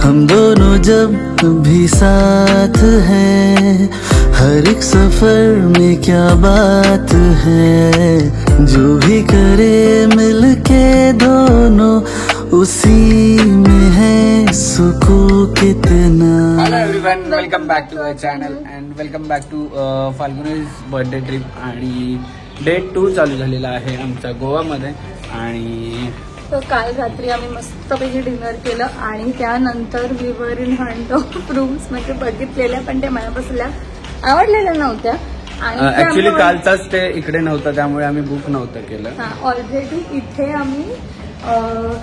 हम दोनों जब भी साथ हैं, हर एक सफर में क्या बात है, जो भी करे मिलके दोनों उसी में है सुकून कितना। Hello everyone, welcome back to my channel and welcome back to Falguni's birthday trip. आणि डे 2 चालू झालेला आहे आमचा गोवामध्ये. आणि तो काल रात्री आम्ही मस्तपैकी डिनर केलं आणि त्यानंतर we were in Hunt of rooms म्हणजे बघितलेल्या पण ते माझ्यापासल्या आवडलेल्या नव्हत्या. आणि ऍक्च्युली कालचाच स्टे इकडे नव्हता त्यामुळे आम्ही बुक नव्हतं केलं. ऑलरेडी इथे आम्ही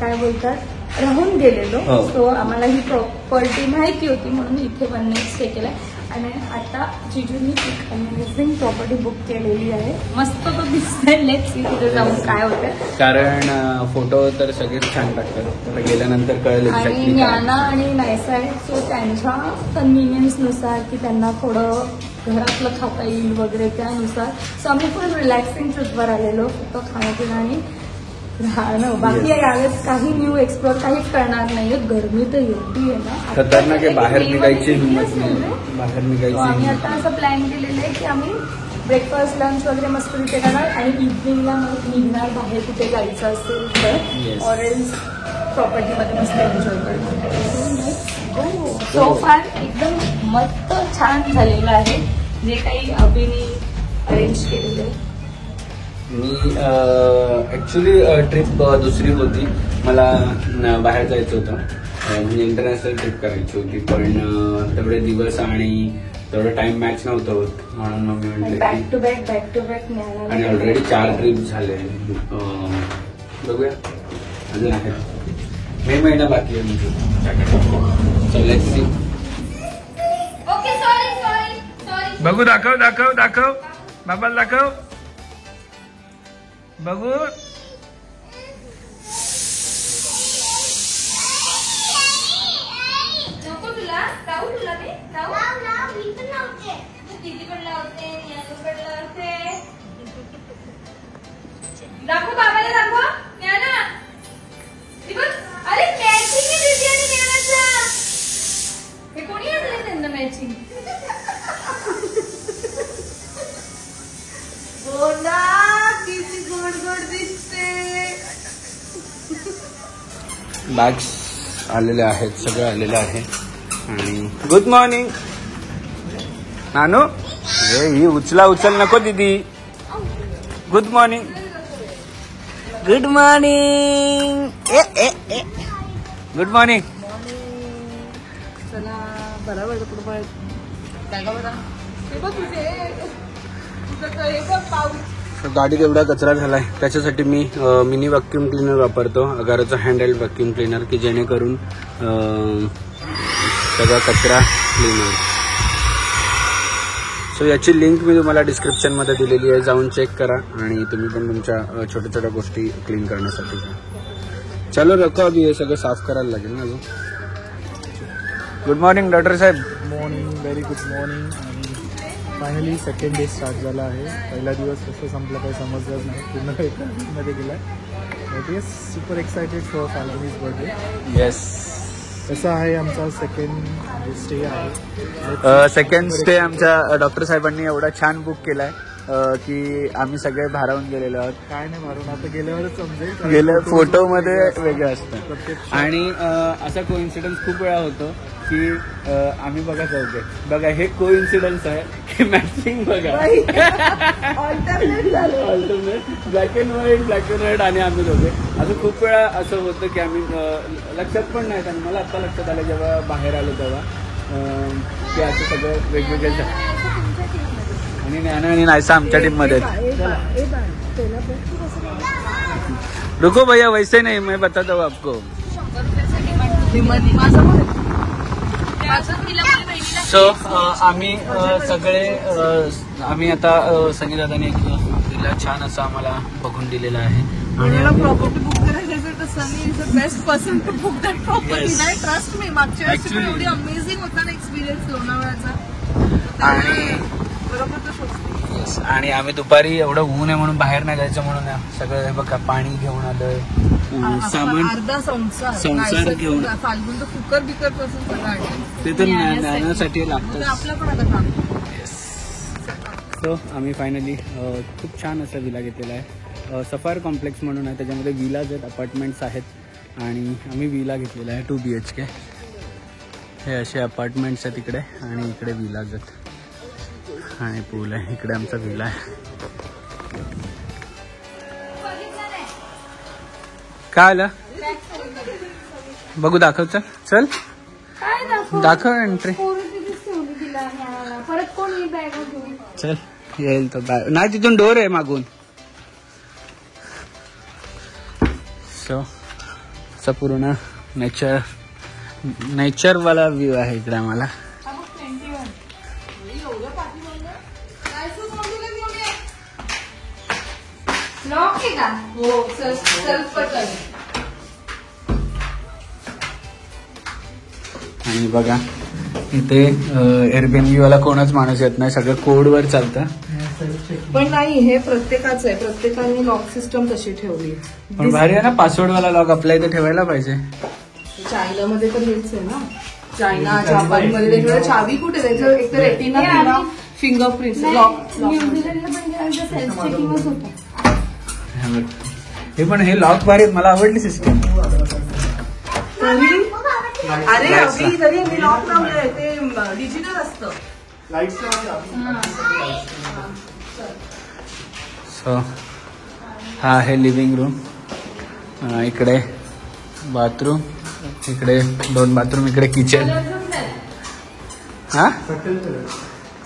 काय बोलतात राहून गेलेलो. सो आम्हाला ही प्रॉपर्टी माहिती होती म्हणून इथे 1 नाईट स्टे केलाय. आणि आता जिजूंनी एक अमेझिंग प्रॉपर्टी बुक केलेली आहे. मस्त तो दिसतोय. लेट्स सी तिथे जाऊन काय होतं. कारण फोटो तर सगळेच छान टाकतात, गेल्यानंतर कळेल. आणि ज्ञाना आणि नायसा आहे सो त्यांच्या कन्व्हिनियन्सनुसार की त्यांना थोडं घरातलं खाता येईल वगैरे त्यानुसार. सो आम्ही फुल रिलॅक्सिंग ट्रिपवर आलेलो. फक्त खाणं आणि राहणं. बाकी यावेळेस काही न्यू एक्सप्लोर काहीच करणार नाहीये. गरमी तर एवढी आहे ना, खतरनाक आहे. बाहेर निघायची हिंमत नाही. बाहेर निघायची. आम्ही आता असं प्लॅन केलेलं आहे की आम्ही ब्रेकफास्ट लंच वगैरे मस्त तिथे करणार आणि इव्हनिंगला निघणार बाहेर कुठे जायचं असेल तर ऑरेंज प्रॉपर्टीमध्ये मस्त एन्जॉय करणार. सो फार एकदम मस्त छान झालेलं आहे जे काही अभिनी अरेंज केलेलं आहे. मी ऍक्च्युली ट्रिप दुसरी होती. मला बाहेर जायचं होतं, म्हणजे इंटरनॅशनल ट्रिप करायची होती. पण तेवढे दिवस आणि तेवढा टाइम मॅच नव्हतं होत म्हणून मग मी म्हटलं बॅक टू बॅक आणि ऑलरेडी 4 ट्रिप झाले. बघूया अजून आहे. मे महिना बाकी आहे म्हणजे. बघू. दाखव बाबाला दाखव. बघू. दीदी पण लावते, ज्ञानू पण लावते. दाखव बाबाला, दाखव ज्ञाना. अरे मॅचिंग आहे दीदी आणि ज्ञानाचं. हे कोणी आणलंय त्यांना मॅचिंग? किती गोड गोड दिसते. बॅग्स आलेले आहेत, सगळं आलेलं आहे. आणि गुड मॉर्निंग नानू. ही उचल नको दीदी. Good morning. Good morning. Good morning. चला बरोबर कुठं काय का बरं गाडीत एवढा कचरा झालाय त्याच्यासाठी मी मिनी व्हॅक्यूम क्लीनर वापरतो. अगाराचा हँडहेल्ड व्हॅक्यूम क्लीनर की जेणेकरून सगळा कचरा क्लीन होईल. सो याची लिंक मी तुम्हाला डिस्क्रिप्शनमध्ये दिलेली आहे, जाऊन चेक करा आणि तुम्ही पण तुमच्या छोट्या छोट्या गोष्टी क्लीन करण्यासाठी. चलो रखो, अभी हे सगळं साफ करायला लागेल ना अजून. गुड मॉर्निंग डॉक्टर साहेब. Morning, very good morning. आणि फायनली सेकंड डे स्टार्ट झाला आहे. पहिला दिवस कसं संपला काही समजलंच नाही, पूर्ण एका वीकमध्ये गेला. But yes, super excited for Falguni's birthday. Yes. कसा आहे आमचा सेकंड स्टे आहे. सेकंड स्टे आमच्या डॉक्टर साहेबांनी एवढा छान बुक केलाय की आम्ही सगळे भारावून गेलेलो आहोत. काय नाही मारून आता गेल्यावरच समजेल. गेल्या फोटोमध्ये वेगळं असतं. आणि असा कोइन्सिडन्स खूप वेळा होतो की आम्ही बघा जाऊ बघा हे कोइन्सिडन्स आहे की मॅचिंग बघा. ऑल्टरनेट ब्लॅक अँड व्हाईट आणि आम्ही दोघे. असं खूप वेळा असं होतं की आम्ही लक्षात पण नाही. आणि मला आता लक्षात आलं जेव्हा बाहेर आलो तेव्हा की असं सगळं वेगवेगळे. आणि ज्ञाना आणि नायसा आमच्या टीम मध्ये. रुको भैया, वैसे नहीं, मैं बताता हूँ आपको. सो आम्ही सगळे आम्ही आता सनी दादाने एक विला छान असं आम्हाला बघून दिलेला आहे. आणि प्रॉपर्टी बुक करायची असेल तर Sunny is the best person to book that property. नाही, ट्रस्ट मी. मागच्या वेळेस एवढी अमेझिंग होता ना एक्सपिरियन्स लोणावळ्याचा. आणि बरोबर तो शोधतो. आणि आम्ही दुपारी एवढं ऊन आहे म्हणून बाहेर नाही जायचं म्हणून सगळं बघा पाणी घेऊन आलोय. सामान अर्धा संसार संसार घेऊन फाल्गुन तर कुकर बिकर पासून सगळं आहे. ते तर ज्ञानासाठी लागतं. आपलं पण आता काम. सो आम्ही फायनली खूप छान असा विला घेतलेला आहे. सफायर कॉम्प्लेक्स म्हणून आहे, त्याच्यामध्ये विलाज आहेत, अपार्टमेंट्स आहेत आणि आम्ही विला घेतलेला आहे 2 BHK. हे असे अपार्टमेंट्स आहेत इकडे आणि इकडे विलाज आहेत आणि पूल आहे. इकडे आमचा विला आहे. काय आलं बघू, दाखव. चल दाखव एंट्री. परत कोण ही बॅग घेऊन चल येईल तो बॅग. नाही, तिथून डोर आहे मागून. सो असा पूर्ण नेचरवाला व्ह्यू आहे इकडे आम्हाला. आणि बघा इथे एअरबीएनबी वाला कोणच माणूस येत नाही, सगळं कोडवर चालतं. पण नाही, हे प्रत्येकाचं आहे, प्रत्येकाने लॉक सिस्टम तशी ठेवली. पण भारी आहे ना, पासवर्ड वाला लॉक आपल्या इथे ठेवायला पाहिजे. चायनामध्ये तर हेच आहे ना, चायना जपानमध्ये वेगवेगळ्या चावी कुठे त्याचं एक तर रेटिना किंवा फिंगरप्रिंट लॉक. हे पण हे लॉक भारी आहेत, मला आवडली सिस्टम. अरे अभि तरी मी लॉक लावलंय, ते डिजिटल असतं. सो हा आहे लिव्हिंग रूम. इकडे बाथरूम, इकडे 2 बाथरूम, इकडे किचन. हा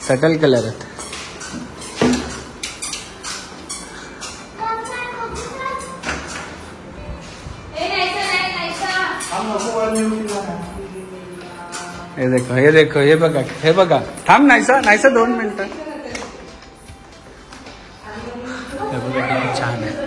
सकल कलर आहेत. हे देखो, हे देखो, हे बघा, हे बघा. थांब, नाहीसा 2 मिनिटं. हे बघा किती छान आहे.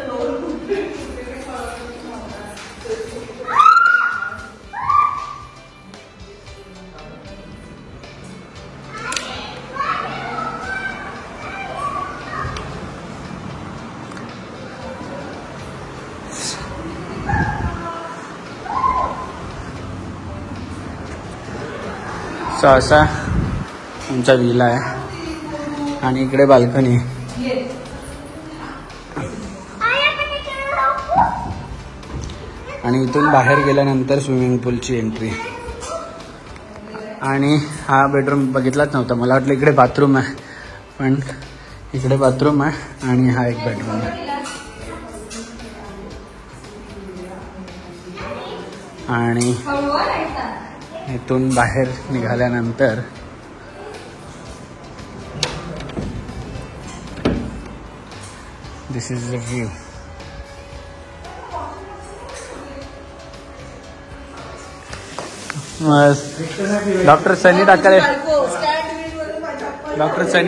सो असा आमचा विला आहे आणि इकडे बाल्कनी आहे. आणि इथून बाहेर गेल्यानंतर स्विमिंग पूलची एंट्री. आणि हा बेडरूम बघितलाच नव्हता, मला वाटलं इकडे बाथरूम आहे, पण इकडे बाथरूम आहे आणि हा एक बेडरूम आहे. आणि इथून बाहेर निघाल्यानंतर this is the view. Doctor Sunny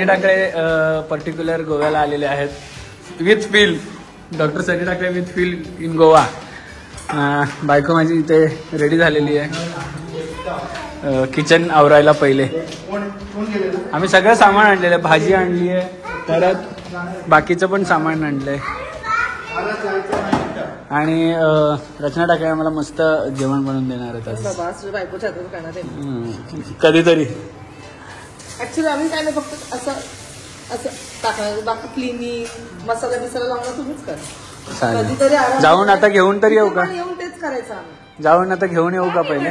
Takle particular गोव्याला आलेले आहेत with feel. Doctor Sunny Takle with feel in Goa. बायको माझी इथे रेडी झालेली आहे किचन आवरायला. पहिले आम्ही सगळं सामान आणलेलं आहे, भाजी आणली आहे, परत बाकीचं पण सामान आणलंय. आणि रचना टाकळे आम्हाला मस्त जेवण बनवून देणार आहेत कधीतरी. ऍक्च्युली आम्ही काय नाही, फक्त असं टाकणार, बाकी क्लिनिंग मसाला बिसाला लावणार तुम्हीच करा. कधीतरी जाऊन आता घेऊन तरी येऊ का? येऊन तेच करायचं आम्ही. जाऊन आता घेऊन येऊ का पहिले?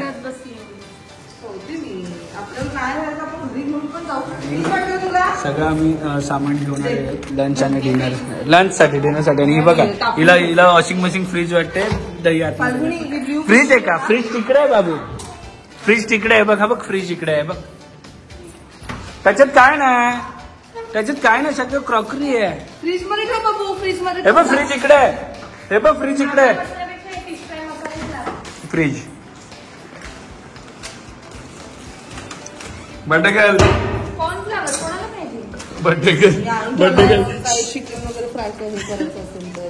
सगळं आम्ही सामान घेऊन आले लंच आणि डिनर. डिनरसाठी. आणि ही बघा, हिला वॉशिंग मशीन, फ्रीज वाटते, दही आत. फ्रीज आहे का? फ्रीज तिकडे आहे बाबू, फ्रीज तिकडे आहे बघ. हा बघ फ्रीज इकडे आहे बघ. त्याच्यात काय नाही, सगळं क्रॉकरी आहे. फ्रीज मध्ये ठेव बाबू, फ्रीज मध्ये. हे बघ फ्रीज इकडे आहे, हे बघ फ्रीज इकडे आहे. Freeze birthday girl, birthday girl. Chicken वगैरे फ्राय करायचं असेल तर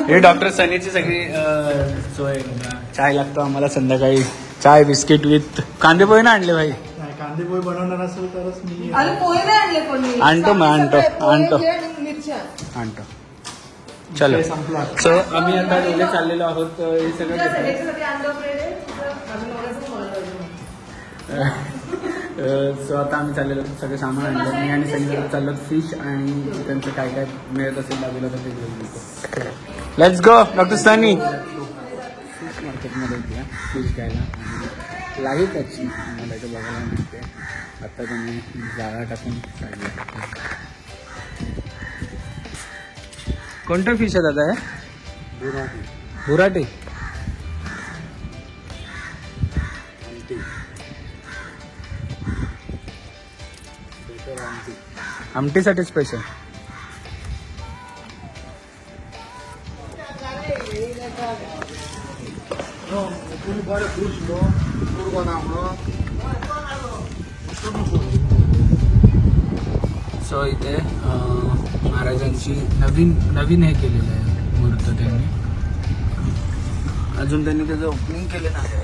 हे डॉक्टर सनीची सगळी सोय. चाय लागतो आम्हाला संध्याकाळी, चाय बिस्किट विथ कांदे पोहे ना आणले भाई. कांदे पोहे बनवणार असेल तरच मी पोहे नाही आणले, पण आणतो मिरच्या. चलो संपला. सो आम्ही आता दोघे चाललेलो आहोत हे सगळं सो आता आम्ही चाललेलो आहोत, सगळं सामान आणलं. मी आणि संगीत चाललो फिश आणि चिकनचं काय काय मिळत असेल लागेल तर ते घेऊन येतो. Let's go doctor Sunny. Fish मार्केटमध्ये होती फिश घ्यायला आणि लाईव्ह त्याची आम्हाला इथं बघायला मिळते. आता तुम्ही जाळा टाकून काढला. कोणतं फिश आहे दादा हे? बुराटी. आमटीसाठी स्पेशल. सो इथे महाराजांची नवीन हे केलेलं आहे मूर्त त्यांनी. अजून त्यांनी त्याचं ओपनिंग केलं नाही.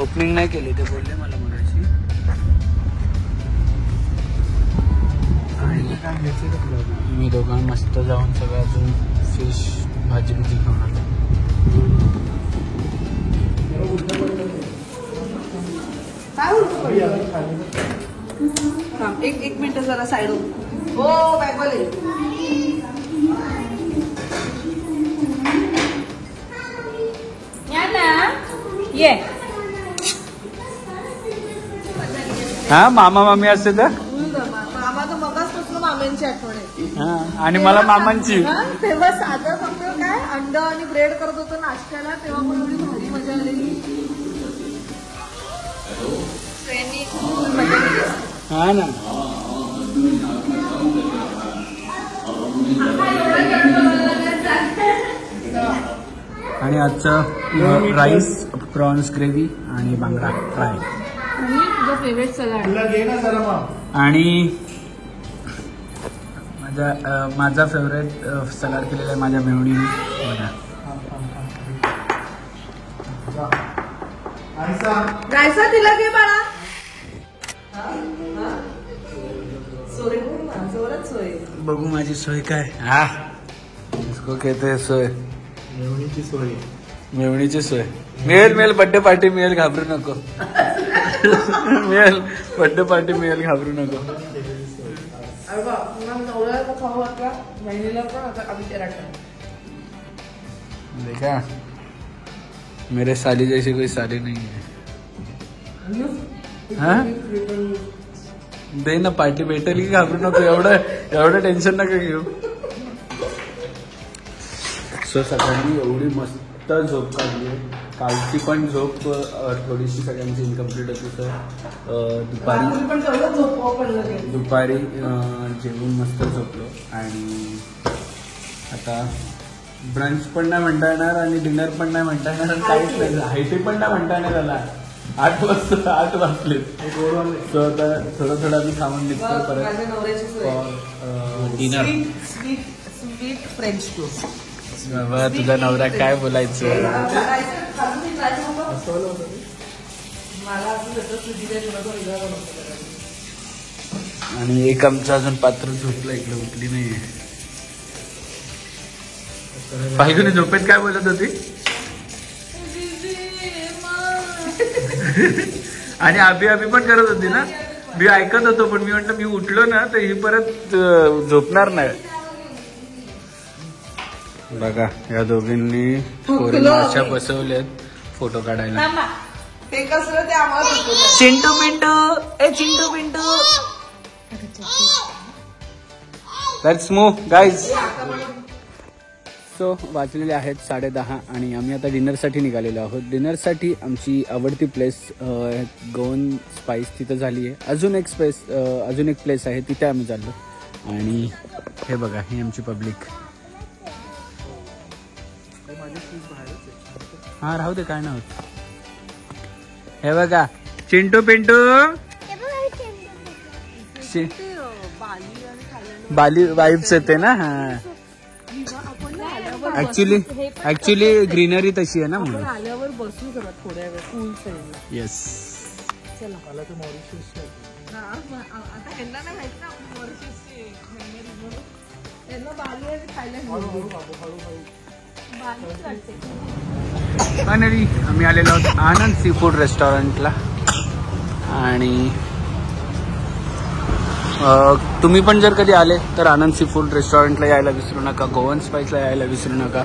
ओपनिंग नाही केली ते बोलले मला मगाशी. आणि मी दोघां मस्त जाऊन सगळं अजून फिश भाजी खाऊन आलो. एक मिनिट जरा साईड हो बॅगवाले. ये हा मामा मामी असते तर मामा तर मगाचपासून मामांची आठवण आहे. हा आणि मला मामांची. तेव्हा साधं फक्त काय अंड आणि ब्रेड करत होतो नाश्त्याला, तेव्हा पण एवढी भारी मजा आलेली. ट्रेननी खूप मजा केली. हा ना. आणि आजचं राईस प्रॉन्स ग्रेव्ही आणि बांगडा फ्राय आणि तुझं फेवरेट सलाड. आणि माझा फेवरेट सलाड केलेला आहे माझ्या मेवणीने. गायसा तिला घे बाळा. बघू माझी सोय काय. हा इसको कहते हैं सोय. मेवणीची सोय. मेवणीची सोय मिळेल बर्थडे पार्टी मिळेल घाबरू नको. मिळेल बर्थडे पार्टी मिळेल घाबरू नको. अरे बा नवऱ्याला खाऊ वाटला बहिणीला पण आता आम्ही ते राखा. देखा मेरे साली जैसी कोई साली नहीं है. हाँ दे ना पार्टी भेटेल की घाबरू नको. एवढं टेन्शन नका घेऊ. सो सगळ्यांनी एवढी मस्त झोप काढली आहे. कालची पण झोप थोडीशी सगळ्यांची इनकम्प्लीट होती. सर दुपारी जेवून मस्त झोपलो. आणि आता ब्रंच पण नाही म्हणता येणार आणि डिनर पण नाही म्हणता येणार आणि काहीच नाही. हायटी पण नाही म्हणता येणार त्याला. 8 वाजले. सो आता थोडं आम्ही खाऊन निघतो परत डिनर. Sweet French toast. बाबा तुझा नवरा काय बोलायचं. आणि एक आमचं अजून पात्र झोपलं इकडे उठली नाहीये. फाल्गुनी झोपेत काय बोलत होती. आणि अभि पण करत होती ना. मी ऐकत होतो पण मी म्हटलं मी उठलो ना तर ही परत झोपणार नाही. बघा या दोघींनी अशा बसवल्यात फोटो काढायला. ते कसं ते आम्हाला Chintu Pintu let's move guys. So वाजलेले आहेत 10:30 आणि आम्ही आता डिनरसाठी निघालेलो आहोत. डिनरसाठी आमची आवडती प्लेस गोवन स्पाइस तिथं झाली आहे. अजून एक प्लेस आहे तिथे आम्ही चाललो. आणि हे बघा ही आमची पब्लिक. हा राहू दे काय नाही होत. हे बघा चिंटू पिंटू बाली वाईब्स येते ना. हा ऍक्च्युली ग्रीनरी तशी आहे ना म्हणून. आल्यावर बसू जरा थोड्या वेळ. येस. चला. आता ह्यांना नाही माहित ना वर्षाची memory म्हणून. त्यांना बाली आणि थायलंड बालीच वाटते. फायनली आम्ही आलेलो आहोत आनंद सी फूड रेस्टॉरंटला. आणि तुम्ही पण जर कधी आले तर आनंद सी फूड रेस्टॉरंटला यायला विसरू नका, गोवन स्पाइसला यायला विसरू नका.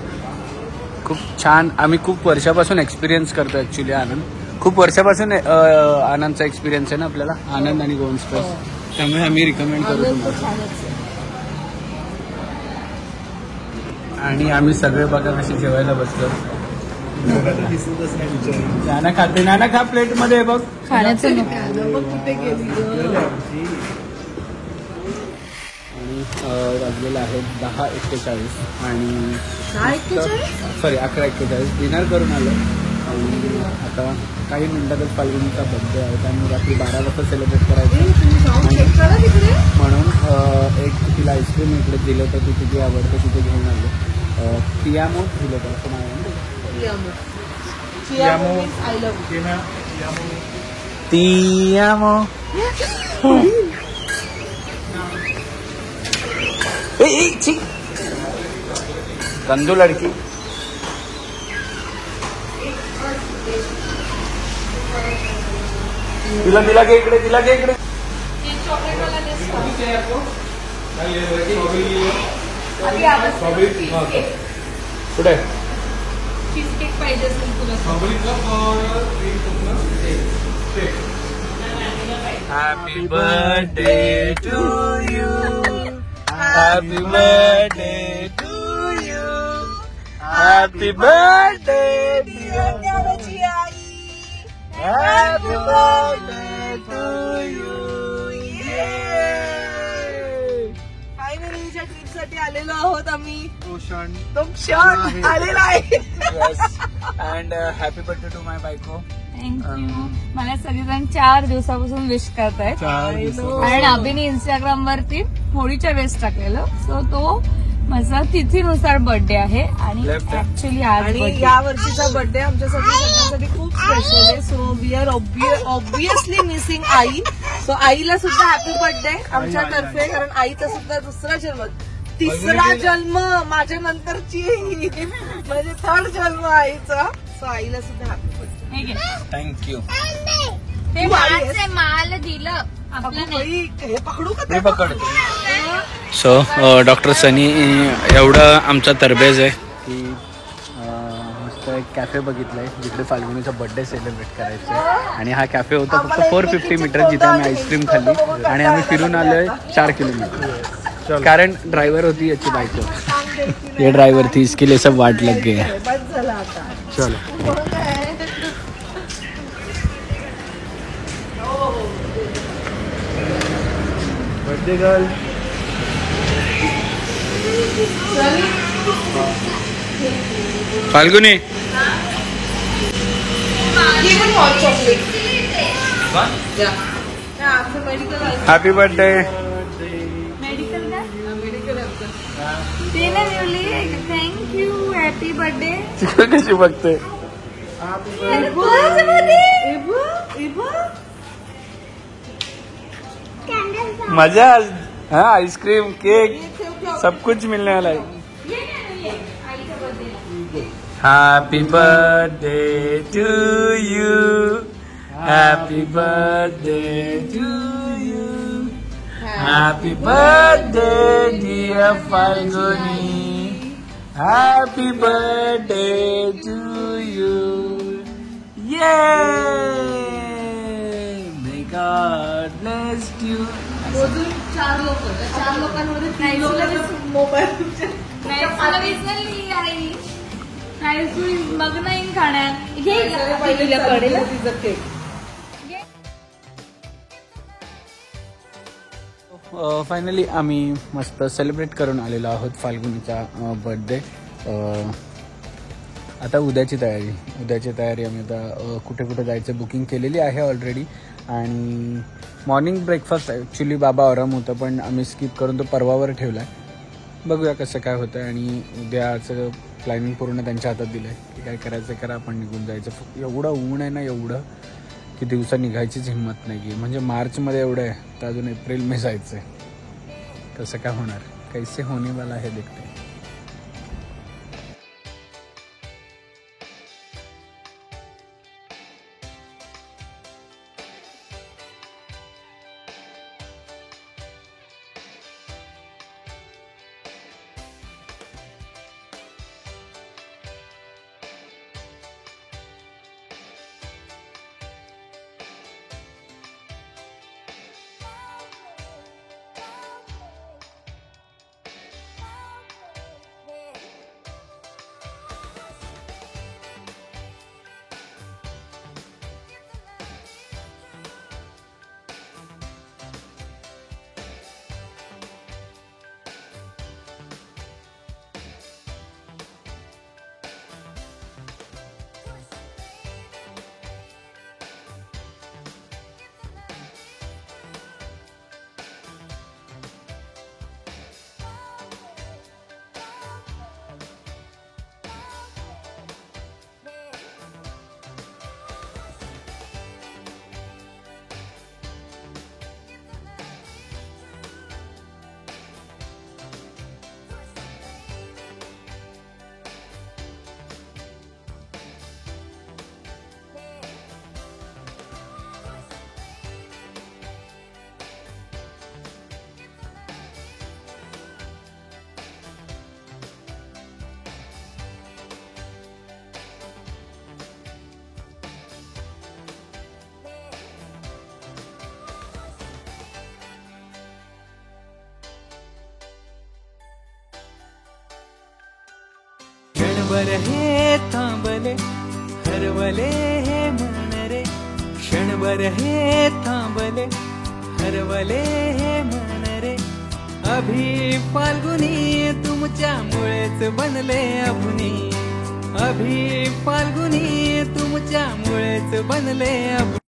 खूप छान, आम्ही खूप वर्षापासून एक्सपिरियन्स करतो ॲक्च्युली आनंद. खूप वर्षापासून आनंदचा एक्सपिरियन्स आहे ना आपल्याला, आनंद आणि गोवन स्पाइस. त्यामुळे आम्ही रिकमेंड करू तुम्हाला. आणि आम्ही सगळे बघा कसे जेवायला बसलो. दिसतच नाही विचार. नाना खाते, नाना खा प्लेट मध्ये बघ. खाण्याचं कुठे गेली आणि वाजलेलं आहे 10:41 आणि सॉरी 11:41 डिनर करून आलो. आणि आता काही मिनिटातच फाल्गुनीचा बर्थडे आहे, त्यामुळे रात्री 12 वाजता सेलिब्रेट करायचं. म्हणून एक तिला आईस्क्रीम इकडे दिलं तर ती किती आवडतं तिथे घेऊन आलो. पियामो दिलं तर असं नाव आहे. पियामो कंदू लड़की. तिला घे इकडे, तिला घे इकडे. कुठे चीज केक पाहिजे असेल तुला. Happy birthday to you. Happy birthday to you. Happy birthday dear Nanaji I. Happy birthday to you. Finally ज्या ट्रिप साठी आलेलो आहोत आम्ही, तो क्षण तो क्षण आलेला आहे. Yes. And happy birthday to my बायको. थँक्यू. मला सगळेजण 4 दिवसापासून विश करतायत. कारण अभिने इंस्टाग्राम वरती होळीच्या वेळेस टाकलेलं, सो तो माझा तिथीनुसार बर्थडे आहे. आणि ऍक्च्युली आज आणि या वर्षीचा बर्थडे आमच्यासाठी सगळ्यांसाठी खूप स्पेशल आहे. So we are obviously missing आई. सो आईला सुद्धा हॅपी बर्थडे आमच्यातर्फे, कारण आईचा सुद्धा दुसरा जन्म, तिसरा जन्म माझ्या नंतरची, म्हणजे 3rd जन्म आईचा. सो आईला सुद्धा हॅपी बर्थडे. थँक्यू. ते माल दिलं आपलं नाही. हे पकडू का? ते पकड. सो डॉक्टर सनी एवढं आमचा तरबेज आहे की मस्त एक कॅफे बघितलाय जिकडे फाल्गुनीचा बर्थडे सेलिब्रेट करायचा आहे. आणि हा कॅफे होता फक्त 450 मीटर, जिथे आम्ही आईस्क्रीम खाल्ली. आणि आम्ही फिरून आलोय 4 किलोमीटर, कारण ड्रायव्हर होती याची बायको. ये ड्रायव्हर थी, इसके लिए सब वाट लग गए. बस झाला आता. चलो. Birthday girl. Falguni happy birthday. Medical का ते ना मिळली. थँक्यू. Happy birthday. कशी बघते मजा. हाँ आइसक्रीम केक सब कुछ मिलने वाला है. Happy birthday to you. Happy birthday to you. Happy birthday dear Falguni. Happy birthday to you. Yay! May God bless you. 4 लोक, 4 लोकांमध्ये 3 लोक मोबाईल. मग नाही खाण्यात फायनली आम्ही मस्त सेलिब्रेट करून आलेलो आहोत फाल्गुनीचा बर्थडे. आता उद्याची तयारी आम्ही आता कुठे कुठे जायचं बुकिंग केलेली आहे ऑलरेडी. आणि मॉर्निंग ब्रेकफास्ट ॲक्च्युली बाबा आराम होतं, पण आम्ही स्किप करून तो परवावर ठेवला आहे. बघूया कसं काय होतं. आणि उद्याचं प्लॅनिंग पूर्ण त्यांच्या हातात दिलं आहे की काय करायचं करा, आपण निघून जायचं. एवढं ऊन आहे ना, एवढं की दिवसा निघायचीच हिंमत नाही की म्हणजे मार्चमध्ये एवढं आहे तर अजून एप्रिल मे जायचं आहे. कसं काय होणार? कैसे होने वाला है देखते हैं. क्षणभर हे थांबले हरवले हे मन रे, क्षणभर हे थांबले हरवले हे मन रे. अभि फाल्गुनी तुमच्यामुळेच बनले अभुनी, अभि फाल्गुनी तुमच्यामुळेच बनले अभुनी.